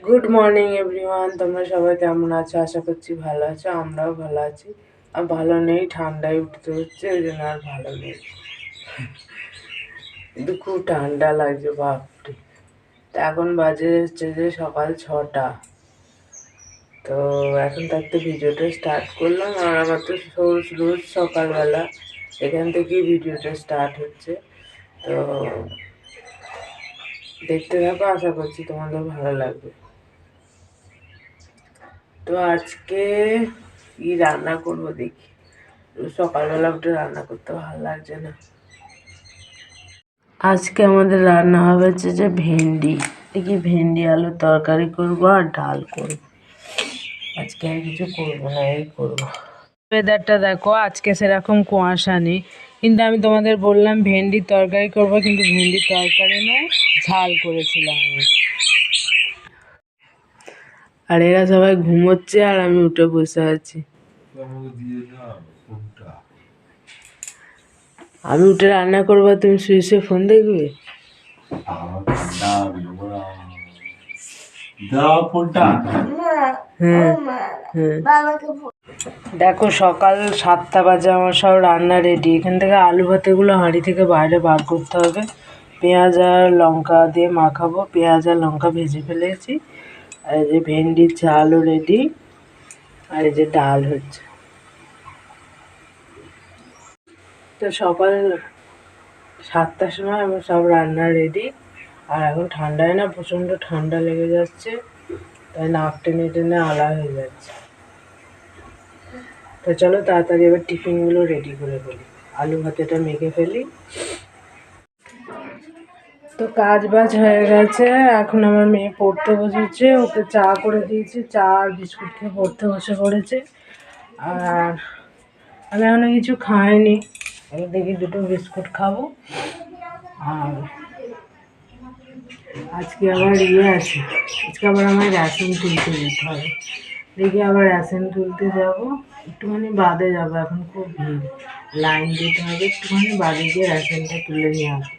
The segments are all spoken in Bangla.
গুড মর্নিং এভরিওয়ান, তোমরা সবাই কেমন আছো? আশা করছি ভালো আছো। আমরাও ভালো আছি। আর ভালো নেই, ঠান্ডায় উঠতে হচ্ছে, ওই জন্য আর ভালো নেই। কিন্তু খুব ঠান্ডা লাগছে, বাপরে। তো এখন বাজে হচ্ছে যে সকাল 6টা। তো এখন থাকতে ভিডিওটা স্টার্ট করলাম। আর আমার তো রোজ সকালবেলা এখান থেকেই ভিডিওটা স্টার্ট হচ্ছে। তো দেখতে থাকো, আশা করছি তোমাদের ভালো লাগবে। তো আজকে কি রান্না করবো দেখি। সকালবেলা উঠে রান্না করতে ভালো লাগছে না। আজকে আমাদের রান্না হবে হচ্ছে যে ভেন্ডি। দেখি ভেন্ডি আলুর তরকারি করবো আর ডাল করবো। আজকে আর কিছু করবো না, এই করবো। ওয়েদারটা দেখো, আজকে সেরকম কুয়াশা নেই, কিন্তু আমি তোমাদের বললাম ভেন্ডির তরকারি করবো, কিন্তু ভেন্ডির তরকারি নয়, ঝাল করেছিলাম আমি। আর এরা সবাই ঘুমোচ্ছে আর আমি উঠে বসে আছি। আমি উঠে রান্না করবো, তুমি শুয়ে শুয়ে ফোন দেখবে। দেখো সকাল 7টা বাজে, আমার সব রান্না রেডি। এখান থেকে আলু ভাতেগুলো হাঁড়ি থেকে বাইরে বার করতে হবে। পেঁয়াজ আর লঙ্কা দিয়ে মাখাবো, পেঁয়াজ আর লঙ্কা ভেজে ফেলেছি। আর এই যে ভেন্ডির ঝালও রেডি, আর এই যে ডাল হচ্ছে। তো সকাল 7টার সময় আমার সব রান্না রেডি। আর এখন ঠান্ডায় না প্রচণ্ড ঠান্ডা লেগে যাচ্ছে, তাই নাক টেনে টেনে আলা হয়ে যাচ্ছে। তো চলো তাড়াতাড়ি এবার টিফিনগুলো রেডি করে ফেলি, আলু ভাতেটা মেখে ফেলি। তো কাজ বাজ হয়ে গেছে, এখন আমার মেয়ে পড়তে বসেছে, ওকে চা করে দিয়েছি, চা আর বিস্কুট খেয়ে পড়তে বসে পড়েছে। আর আমি এখনো কিছু খাইনি, এবার দেখি দুটো বিস্কুট খাবো। আর আজকে আবার আছে, আজকে আবার আমার রেশন তুলতে যেতে হবে। দেখি আবার রেশন তুলতে যাব, একটুখানি বাদে যাবো, এখন খুব ভিড়, লাইন দিতে হবে। একটুখানি বাদে গিয়ে রেশনটা তুলে নিয়ে আসবো।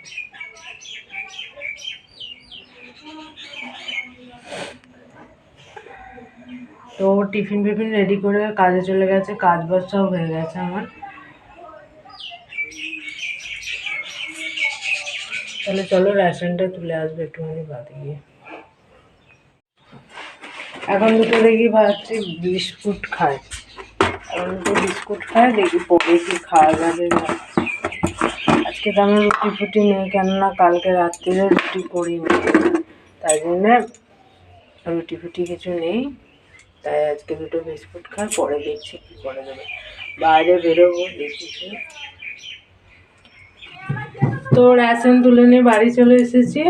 তো টিফিন ফিফিন রেডি করে কাজে চলে গেছে, কাজ বাজ সব হয়ে গেছে আমার। তাহলে চলো রেশনটা তুলে আসবে একটুখানি বাদে গিয়ে। এখন দুটো দেখি ভাবছি বিস্কুট খায়, এখন দুটো বিস্কুট খায়, দেখি পরে কি খাওয়া যাবে। আজকে তো আমার রুটি ফুটি নেই, কেননা কালকে রাত্রিরে রুটি করিনি, তাই জন্যে রুটি ফুটি কিছু নেই। তাই আজকে দুটো বিস্কুট খায়, পরে দেখছি কি করে দেবে। বাইরে বেরোবো দেখছি। তো রেশন তুলে নিয়ে বাড়ি চলে এসেছি।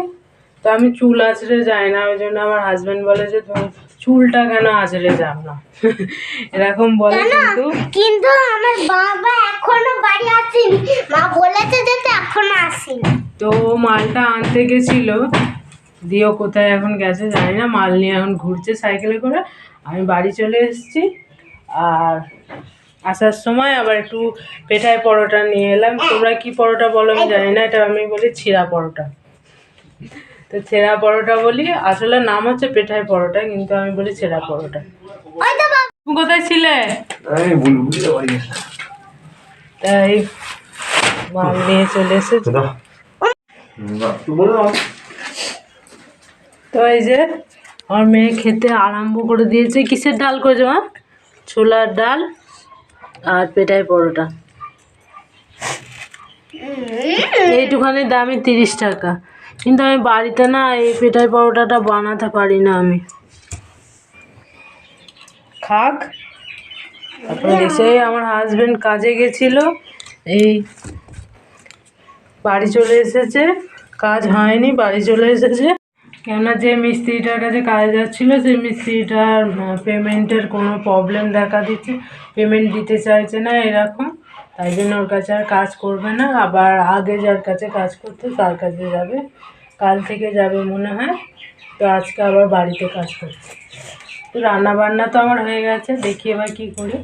তো আমি চুল আঁচড়ে যাই না, ওই জন্য আমার হাজব্যান্ড বলে যে তুমি চুলটা কেন আঁচড়ে যাও না, এরকম বলে। কিন্তু কিন্তু আমার বাবা এখনো বাড়ি আসেনি, মা বলেছে যে এখনো আসেনি। তো মালটা আনতে গেছিল, দিও কোথায় এখন গেছে জানি না, মাল নিয়ে এখন ঘুরছে সাইকেলে করে। আমি বাড়ি চলে এসেছি। আর আসার সময় আবার একটু পেঠায় পরোটা নিয়ে এলাম। তোমরা কি পরোটা বলো আমি জানি না, এটা আমি বলি ছিঁড়া পরোটা। তো ছেঁড়া পরোটা বলি, আসলে নাম হচ্ছে পেঠায় পরোটা, কিন্তু আমি বলি ছেঁড়া পরোটা। তুমি কোথায় ছিলে? তাই মাল নিয়ে চলে এসেছে। তো এই যে আমার মেয়ে খেতে আরম্ভ করে দিয়েছে। কিসের ডাল করেছে মা? ছোলার ডাল আর পেটাই পরোটা। এইটুখানি দামই 30 টাকা, কিন্তু আমি বাড়িতে না এই পেটাই পরোটাটা বানাতে পারি না আমি। খাক। তারপরে এসে আমার হাজবেন্ড কাজে গেছিল, এই বাড়ি চলে এসেছে, কাজ হয়নি, বাড়ি চলে এসেছে। কেননা যে মিস্ত্রিটার কাছে কাজে যাচ্ছিলো, সেই মিস্ত্রিটার পেমেন্টের কোনো প্রবলেম দেখা দিচ্ছে, পেমেন্ট দিতে চাইছে না এরকম, তাই জন্য ওর কাছে আর কাজ করবে না। আবার আগে যার কাছে কাজ করতো তার কাছে যাবে, কাল থেকে যাবে মনে হয়। তো আজকে আবার বাড়িতে কাজ করছে। তো রান্না বান্না তো আমার হয়ে গেছে, দেখি এবার কী করি।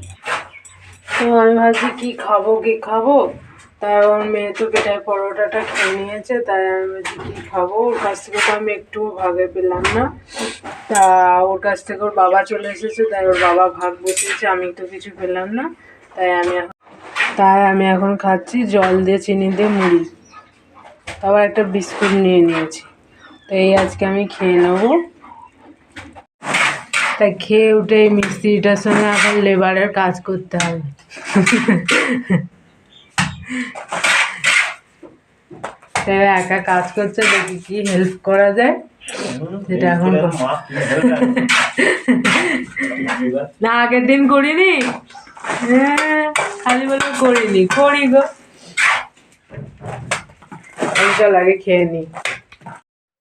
তো আমি ভাবছি কী খাবো, তাই আমার মেয়ে তো পেটায় পরোটাটা খেয়ে নিয়েছে, তাই আমি ভাবছি কী খাবো। ওর কাছ থেকে তো আমি একটু ভাগে পেলাম না, তো তা ওর কাছ থেকে ওর বাবা চলে এসেছে, তাই ওর বাবা ভাগ বসিয়েছে, আমি তো কিছু পেলাম না। তাই আমি এখন খাচ্ছি জল দিয়ে চিনি দিয়ে মুড়ি, আবার একটা বিস্কুট নিয়ে নিয়েছি। তো এই আজকে আমি খেয়ে নেবো। তাই খেয়ে উঠে এই মিস্ত্রিটার সঙ্গে এখন লেবারের কাজ করতে হবে। তাই একা কাজ করছে, দেখি কি হেল্প করা যায় সেটা এখন না, আগের দিন করিনি। হ্যাঁ, খালি বলে করিনি, করি গো। চল আগে খেয়ে নি।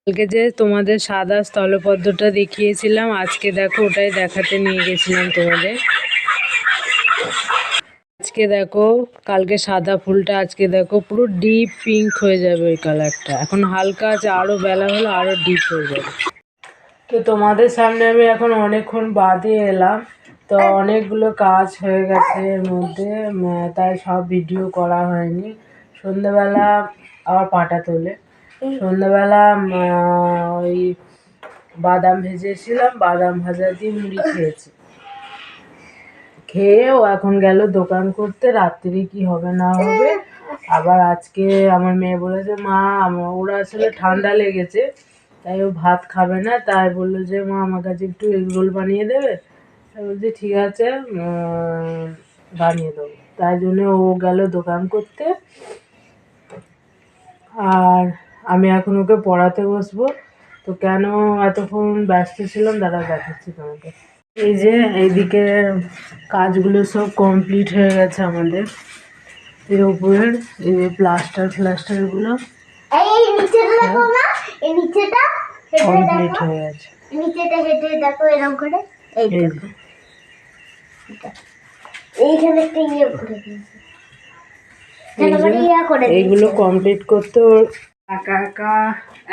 কালকে যে তোমাদের সাদা স্থলপদ্মটা দেখিয়েছিলাম, আজকে দেখো ওটাই দেখাতে নিয়ে গেছিলাম তোমাদের। আজকে দেখো, কালকে সাদা ফুলটা, আজকে দেখো পুরো ডিপ পিঙ্ক হয়ে যাবে ওই কালারটা। এখন হালকা আছে, আরো বেলা হলে আরো ডিপ হয়ে যাবে। তো তোমাদের সামনে আমি এখন অনেকক্ষণ বাদে এলাম, তো অনেকগুলো কাজ হয়ে গেছে এর মধ্যে, তাই সব ভিডিও করা হয়নি। সন্ধ্যেবেলা আবার পাটা তোলে, সন্ধ্যেবেলা ওই বাদাম ভেজেছিলাম, বাদাম ভাজা দিয়ে মুড়ি খেয়েছি। খেয়ে ও এখন গেল দোকান করতে, রাত্রি কি হবে না হবে। আবার আজকে আমার মেয়ে বলেছে, মা ওরা আসলে ঠান্ডা লেগেছে, তাই ও ভাত খাবে না, তাই বললো যে মা আমার কাছে একটু এগরোল বানিয়ে দেবে। তাই বলছি ঠিক আছে, বানিয়ে দেবো। তাই জন্য ও গেল দোকান করতে, আর আমি এখন ওকে পড়াতে বসবো। তো কেন এতক্ষণ ব্যস্ত ছিলাম দাঁড়া দেখাচ্ছি তোমাকে। এই যে এইদিকে কাজগুলো সব কমপ্লিট হয়ে গেছে আমাদের, এর উপরের এই যে প্লাস্টারগুলো এই নিচেটা দেখো না, এই নিচেটা কমপ্লিট হয়ে গেছে। নিচেটা হেঁটে দেখো এরকম করে, এই দেখো এইখানে একটা ইয়ে করে দিয়েছে, এইগুলো কমপ্লিট করতে ওর একা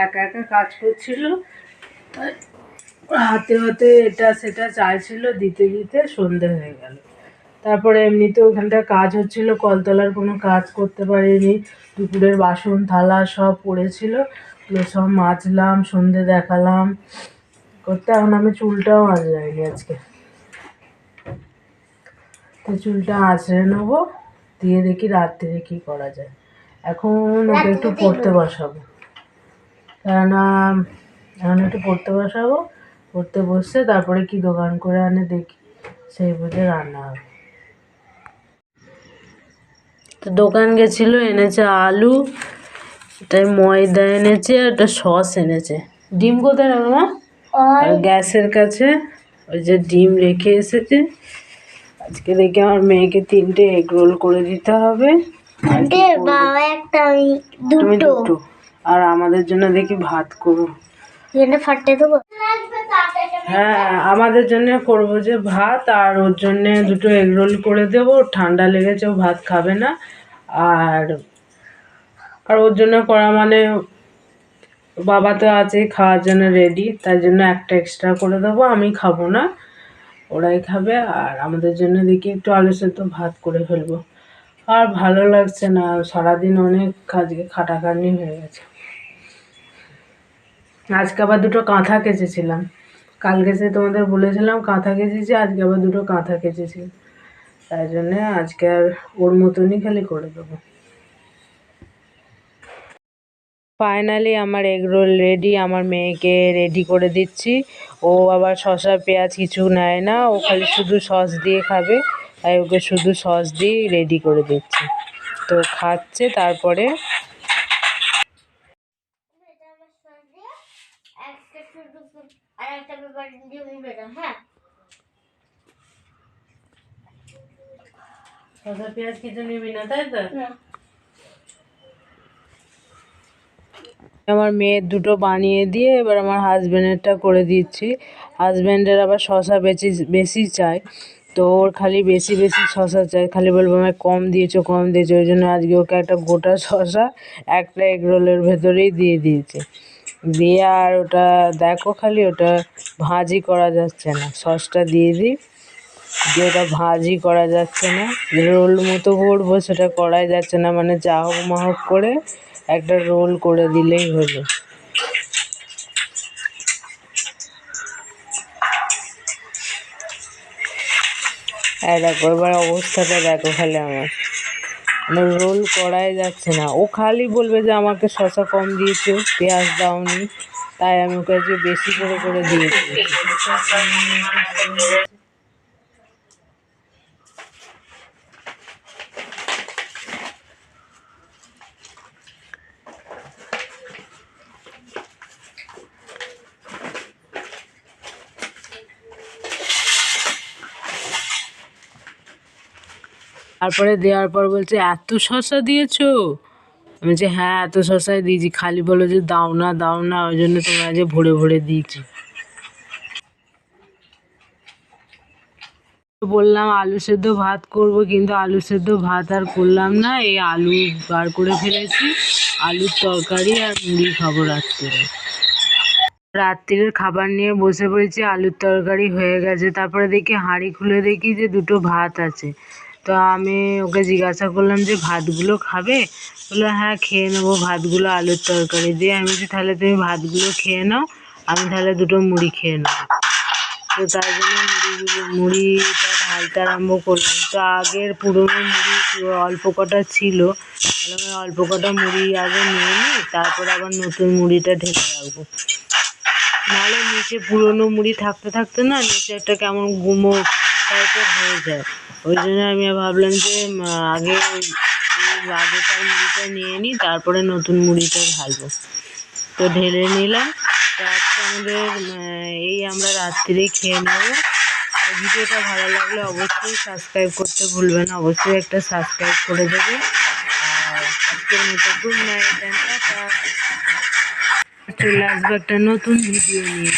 একা কাজ করছিল, হাতে হাতে এটা সেটা চাইছিল, দিতে দিতে সন্ধে হয়ে গেল। তারপরে এমনিতে ওখানটা কাজ হচ্ছিল, কলতলার কোনো কাজ করতে পারিনি। দুপুরের বাসন থালা সব পড়েছিল, ওগুলো সব মাজলাম, সন্ধে দেখালাম করতে। এখন আমি চুলটাও আঁচড়াইনি আজকে, তো চুলটা আঁচড়ে নেবো, দিয়ে দেখি রাত্রে কী করা যায়। এখন ওকে একটু পড়তে বসাবো, কেননা এখন একটু পড়তে বসাবো, পড়তে বসে তারপরে কি দোকান করে আনে দেখি, সেই বুঝে রান্না হবে। তো দোকান গেছিলো, এনেছে আলু, এটাই ময়দা এনেছে, একটা সস এনেছে। ডিম কোথায় রাখবো মা? আর গ্যাসের কাছে ওই যে ডিম রেখে এসেছে। আজকে দেখি আমার মেয়েকে 3টে এগ রোল করে দিতে হবে, তুমি দুটো, আর আমাদের জন্য দেখি ভাত করবো। ফাটতে দেবো, হ্যাঁ আমাদের জন্য করবো যে ভাত, আর ওর জন্য 2টো এগ রোল করে দেবো। ঠান্ডা লেগেছে, ও ভাত খাবে না। আর ওর জন্য করা মানে বাবা তো আছেই খাওয়ার জন্য রেডি, তাই জন্য একটা এক্সট্রা করে দেবো। আমি খাবো না, ওরাই খাবে। আর আমাদের জন্য দেখি একটু আলু সেদ্ধ ভাত করে ফেলবো। আর ভালো লাগছে না, সারাদিন অনেক কাজে খাটাখাটনি হয়ে গেছে। আজকে আবার 2টো কাঁথা কেচেছিলাম, কালকে সে তোমাদের বলেছিলাম কাঁথা কেচেছি, আজকে আবার 2টো কাঁথা কেচেছি। তাই জন্যে আজকে আর ওর মতনই খালি করে দেবো। ফাইনালি আমার এগ রোল রেডি, আমার মেয়েকে রেডি করে দিচ্ছি। ও আবার শসা পেঁয়াজ কিছু নেয় না, ও খালি শুধু সস দিয়ে খাবে, তাই ওকে শুধু সস দিয়েই রেডি করে দিচ্ছি। তো খাচ্ছে, তারপরে শসা পেঁয়াজ কিছু নিবি না, তাই তো? আমার মেয়ের 2টো বানিয়ে দিয়ে এবার আমার হাজব্যান্ডেরটা করে দিচ্ছি। হাজব্যান্ডের আবার শসা বেশি চাই, তো ওর খালি বেশি বেশি শসা চাই, খালি বলবো আমায় কম দিয়েছো কম দিয়েছো। ওই জন্য আজকে ওকে একটা গোটা শসা একটা এগ রোলের ভেতরেই দিয়ে দিয়েছে। দিয়ে আর ওটা দেখো, খালি ওটা ভাজি করা যাচ্ছে না, সসটা দিয়ে দিই, দিয়ে ওটা ভাজি করা যাচ্ছে না, রোল মতো করবো সেটা করাই যাচ্ছে না, মানে যা হোক মা হোক করে একটা রোল করে দিলেই হলো। দেখো এবার অবস্থাটা দেখো খালি আমার, মানে রোল করাই যাচ্ছে না। ও খালি বলবে যে আমাকে শসা কম দিয়েছো, পেঁয়াজ দাওনি, তাই আমি ওকে আজকে বেশি করে দিয়েছি। তারপরে দেওয়ার পর বলছে এত শসা দিয়েছো? আমি বলছি হ্যাঁ এত শসাই দিয়েছি, খালি বলো যে দাও না, ওই জন্য তোমরা যে ভরে দিয়েছি। বললাম আলু সেদ্ধ ভাত করব, কিন্তু আলু সেদ্ধ ভাত আর করলাম না, এই আলু বার করে ফেলেছি, আলুর তরকারি আর মুড়ি খাবো রাত্রিরের খাবার নিয়ে বসে পড়েছি। আলুর তরকারি হয়ে গেছে, তারপরে দেখি হাঁড়ি খুলে দেখি যে দুটো ভাত আছে। তো আমি ওকে জিজ্ঞাসা করলাম যে ভাতগুলো খাবে? বললো হ্যাঁ খেয়ে নেবো ভাতগুলো আলুর তরকারি দিয়ে। আমি বলছি তাহলে তুমি ভাতগুলো খেয়ে নাও, আমি তাহলে দুটো মুড়ি খেয়ে নেবো। তো তার জন্য মুড়িটা ঢালতে আরম্ভ করলাম। তো আগের পুরোনো মুড়ি অল্প কটা ছিল, তাহলে আমি অল্প কটা মুড়ি আগে নিয়ে নিই, তারপর আবার নতুন মুড়িটা ঢেকে রাখবো। নাহলে নিচে পুরোনো মুড়ি থাকতে না নিচে একটা কেমন গুমো টাইপের হয়ে যায়। ওই জন্য আমি ভাবলাম যে আগে আগেকার মুড়িটা নিয়ে নিই, তারপরে নতুন মুড়িটা ঢালবো। তো ঢেলে নিলাম। তো আজকে আমাদের এই আমরা রাত্রিরে খেয়ে নেবো। ভিডিওটা ভালো লাগলে অবশ্যই সাবস্ক্রাইব করতে ভুলবে না, অবশ্যই একটা সাবস্ক্রাইব করে দেবে। আর আজকের মতো গুড নাইট, চলে আসবে একটা নতুন ভিডিও নিয়ে।